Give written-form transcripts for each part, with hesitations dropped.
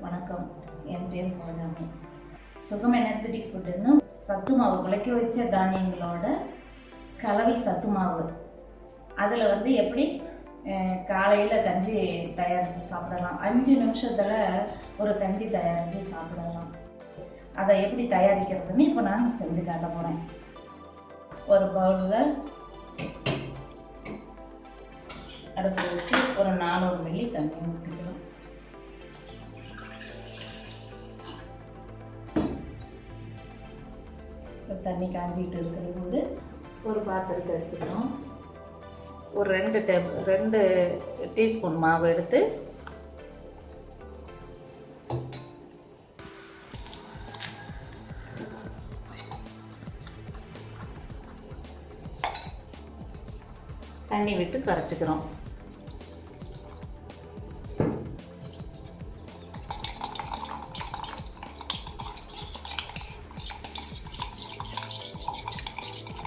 வணக்கம். என் பேர் சிவகாமி. சுகம் எனர்ஜெட்டிக் ஃபுட்டுன்னு சத்து மாவு குலைக்க வச்ச தானியங்களோட கலவை சத்து மாவு. அதில் எப்படி காலையில் கஞ்சி தயாரித்து சாப்பிடலாம். 5 நிமிஷத்தில் ஒரு கஞ்சி தயாரித்து சாப்பிடலாம். அதை எப்படி தயாரிக்கிறதுன்னு இப்போ நான் செஞ்சு காட்ட போகிறேன். ஒரு பவுலில் அடுப்பில் வச்சு ஒரு 400 மில்லி தண்ணி ஊற்றிக்கலாம். தண்ணி காஞ்சிக்கிட்டு இருக்கிற போது ஒரு பாத்திரத்தை எடுத்துக்கணும். ஒரு 2 டீஸ்பூன் மாவு எடுத்து தண்ணி விட்டு கரைச்சிக்கிறோம்.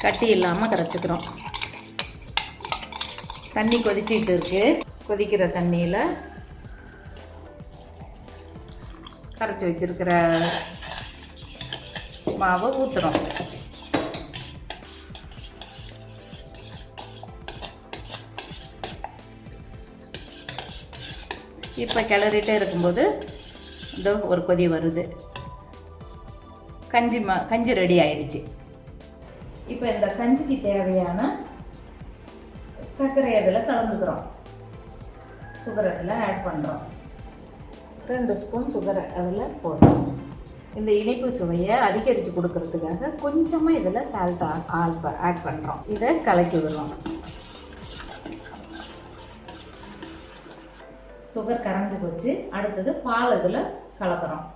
கட்டி இல்லாமல் கரைச்சிக்கிறோம். தண்ணி கொதிச்சிட்டு இருக்கு. கொதிக்கிற தண்ணியில் கரைச்சி வச்சிருக்கிற மாவை ஊற்றுறோம். இப்போ கிளறிட்டே இருக்கும்போது இதோ ஒரு கொதி வருது. கஞ்சி ரெடி ஆயிடுச்சு. இப்போ இந்த கஞ்சிக்கு தேவையான சர்க்கரை அதில் கலந்துக்கிறோம். சுகர் அதில் ஆட் பண்ணுறோம். 2 ஸ்பூன் சுகரை அதில் போடுறோம். இந்த இனிப்பு சுவையை அதிகரித்து கொடுக்கறதுக்காக கொஞ்சமாக இதில் சால்ட் ஆட் பண்ணுறோம். இதை கலக்கி விடுறோம். சுகர் கரைஞ்சி போச்சு. அடுத்தது பால் இதில் கலக்கிறோம்.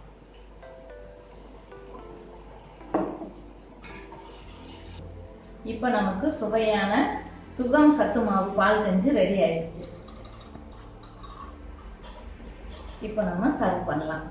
இப்போ நமக்கு சுவையான சுகம் சத்து மாவு பால் கஞ்சி ரெடி ஆயிடுச்சு. இப்போ நம்ம சர்வ் பண்ணலாம்.